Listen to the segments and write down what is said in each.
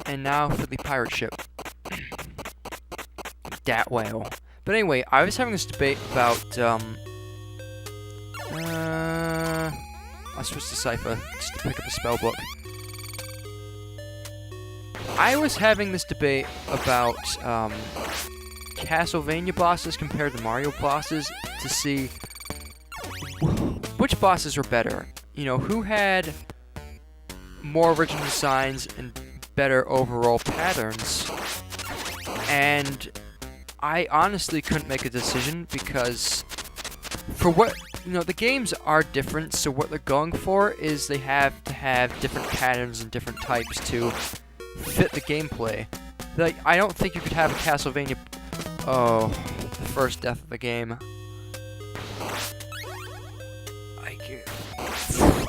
And now for the pirate ship. Dat whale. But anyway, I was having this debate about, I switched to Cypher just to pick up a spell book. I was having this debate about, Castlevania bosses compared to Mario bosses to see which bosses were better. You know, who had more original designs and better overall patterns. And I honestly couldn't make a decision because for what, you know, the games are different, so what they're going for is they have to have different patterns and different types to fit the gameplay. Like, I don't think you could have a Castlevania... Oh, the first death of the game.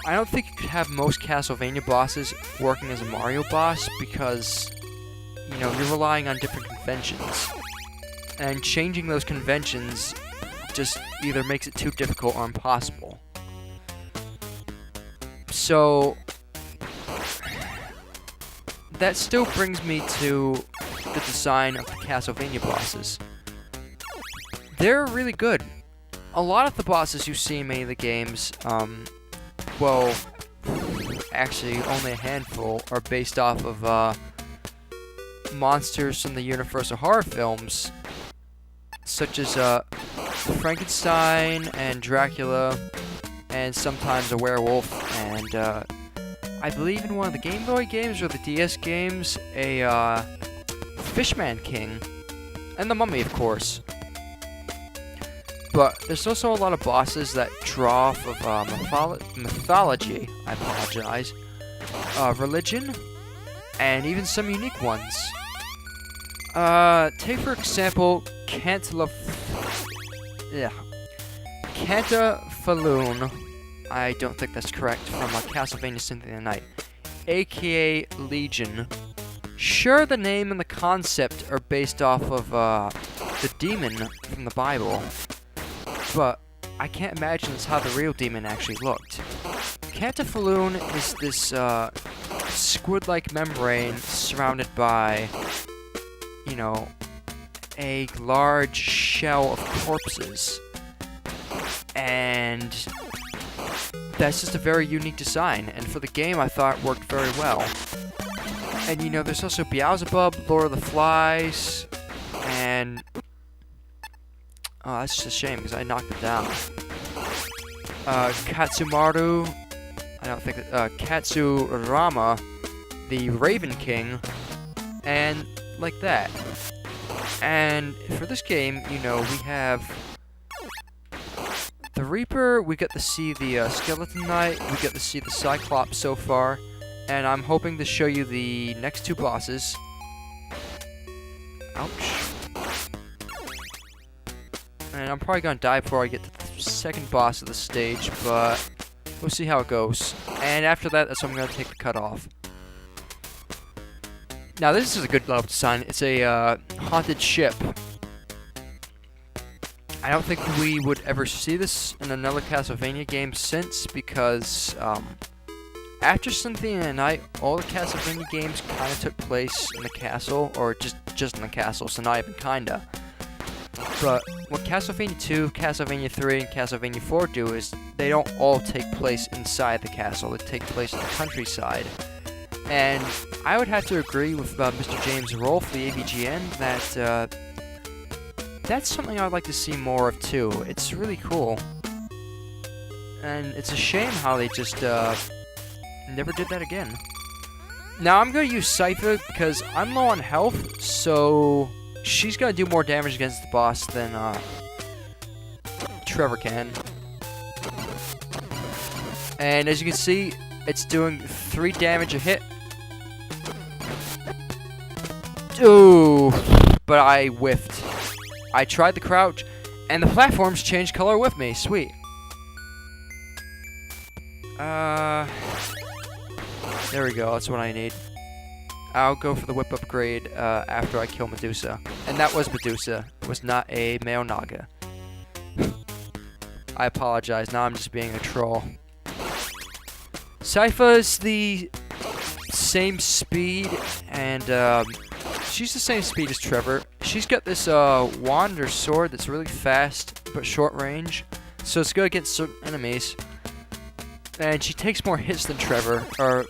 I don't think you could have most Castlevania bosses working as a Mario boss because, you know, you're relying on different conventions. And changing those conventions just either makes it too difficult or impossible. So, that still brings me to the design of the Castlevania bosses. They're really good. A lot of the bosses you see in many of the games, well, actually only a handful are based off of monsters from the Universal horror films, such as Frankenstein and Dracula, and sometimes a werewolf, and I believe in one of the Game Boy games or the DS games, a Fishman King, and the Mummy, of course. But there's also a lot of bosses that draw off of mythology, I apologize, religion, and even some unique ones. Take for example, Cantafaloon, I don't think that's correct, from Castlevania Symphony of the Night, aka Legion. Sure, the name and the concept are based off of the demon from the Bible, but I can't imagine that's how the real demon actually looked. Cantafaloon is this squid-like membrane surrounded by, you know, a large shell of corpses. And that's just a very unique design, and for the game I thought it worked very well. And you know, there's also Beelzebub, Lord of the Flies, and... oh, that's just a shame, because I knocked it down. Katsumaru, I don't think that, Katsurama, the Raven King, and like that. And for this game, you know, we have the Reaper, we get to see the Skeleton Knight, we get to see the Cyclops so far, and I'm hoping to show you the next two bosses. Ouch. And I'm probably gonna die before I get to the second boss of the stage, but we'll see how it goes. And after that, that's when I'm gonna take the cut off. Now this is a good level design. It's a haunted ship. I don't think we would ever see this in another Castlevania game since, because after Symphony of the Night, all the Castlevania games kind of took place in the castle, or just in the castle, so not even kinda. But what Castlevania 2, Castlevania 3, and Castlevania 4 do is they don't all take place inside the castle, they take place in the countryside. And I would have to agree with Mr. James Rolfe, the AVGN, that that's something I'd like to see more of too. It's really cool. And it's a shame how they just never did that again. Now I'm going to use Cypher because I'm low on health, so she's going to do more damage against the boss than Trevor can. And as you can see, it's doing 3 damage a hit. Ooh, but I whiffed. I tried the crouch, and the platforms changed color with me. Sweet. There we go. That's what I need. I'll go for the whip upgrade after I kill Medusa. And that was Medusa. It was not a male Naga. I apologize. Now I'm just being a troll. Sypha's the same speed, and she's the same speed as Trevor. She's got this wand or sword that's really fast but short range, so it's good against certain enemies. And she takes more hits than Trevor, or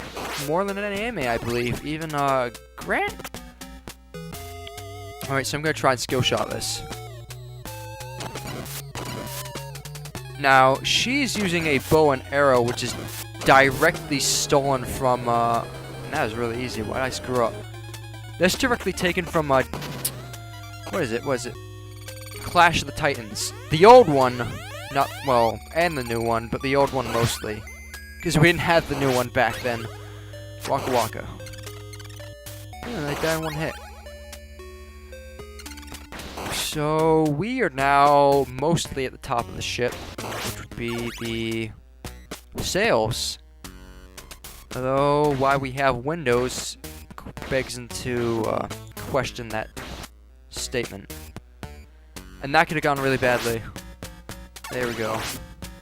more than an anime, I believe. Even Grant. All right, so I'm gonna try and skill shot this. Now she's using a bow and arrow, which is directly stolen from. That was really easy. Why did I screw up? That's directly taken from what is it? What is it? Clash of the Titans. The old one, not well, and the new one, but the old one mostly, because we didn't have the new one back then. Waka waka. Yeah, they died in one hit. So we are now mostly at the top of the ship, which would be the sails. Although why we have windows begs into question that statement. And that could have gone really badly. There we go.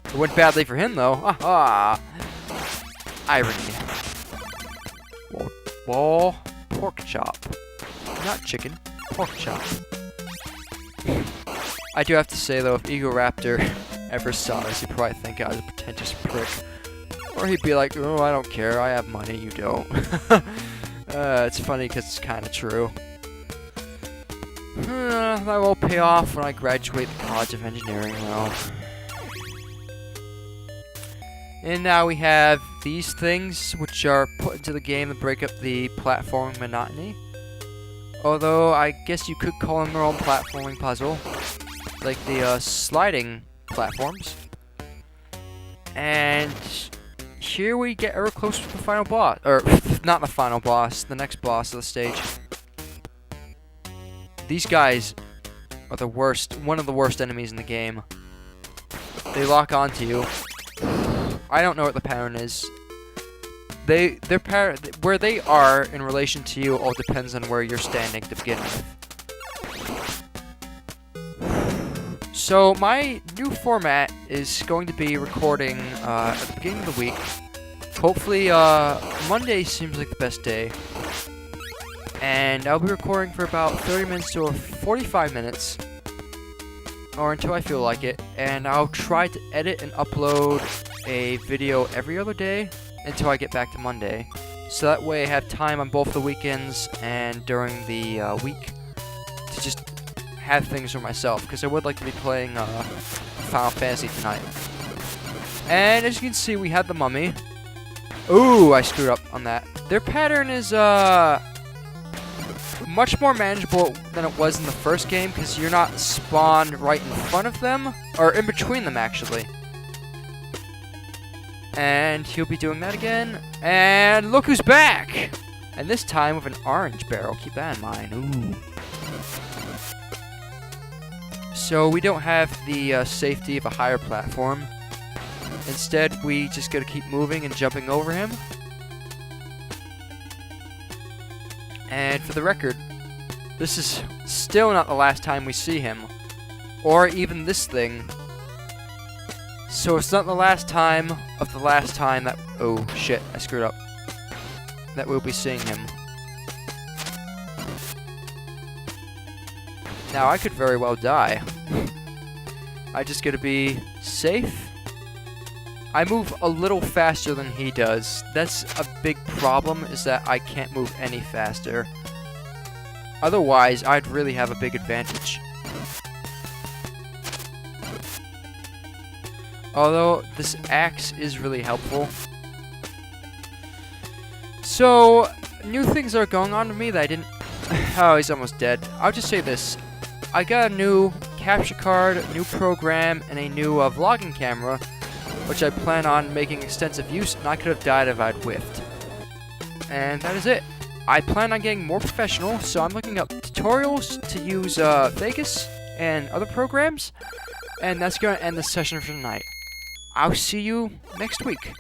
It went badly for him though. Haha. Irony. Whoa. Pork chop. Not chicken. Pork chop. I do have to say though, if Ego Raptor ever saw this, he'd probably think I was a pretentious prick. Or he'd be like, oh, I don't care, I have money, you don't. It's funny because it's kind of true. That will pay off when I graduate the College of Engineering, though. And now we have these things, which are put into the game to break up the platforming monotony. Although, I guess you could call them their own platforming puzzle. Like the sliding platforms. And here we get ever closer to the final boss. Or, not the final boss, the next boss of the stage. These guys are the worst, one of the worst enemies in the game. They lock onto you. I don't know what the pattern is. Where they are in relation to you all depends on where you're standing to begin with. So my new format is going to be recording at the beginning of the week. Hopefully Monday seems like the best day. And I'll be recording for about 30 minutes to 45 minutes. Or until I feel like it. And I'll try to edit and upload a video every other day until I get back to Monday. So that way I have time on both the weekends and during the week to just have things for myself, because I would like to be playing Final Fantasy tonight. And as you can see, we have the mummy. Ooh, I screwed up on that. Their pattern is much more manageable than it was in the first game, because you're not spawned right in front of them, or in between them actually. And he'll be doing that again. And look who's back! And this time with an orange barrel. Keep that in mind. Ooh. So we don't have the safety of a higher platform. Instead, we just gotta keep moving and jumping over him. And for the record, this is still not the last time we see him. Or even this thing. So it's not the last time of the last time that... Oh, shit, I screwed up. That we'll be seeing him. Now, I could very well die. I just gotta be safe. I move a little faster than he does. That's a big problem, is that I can't move any faster. Otherwise, I'd really have a big advantage. Although, this axe is really helpful. So, new things are going on to me that I didn't... Oh, he's almost dead. I'll just say this. I got a new capture card, new program, and a new vlogging camera, which I plan on making extensive use, and I could have died if I'd whiffed. And that is it. I plan on getting more professional, so I'm looking up tutorials to use Vegas and other programs, and that's going to end the session for tonight. I'll see you next week.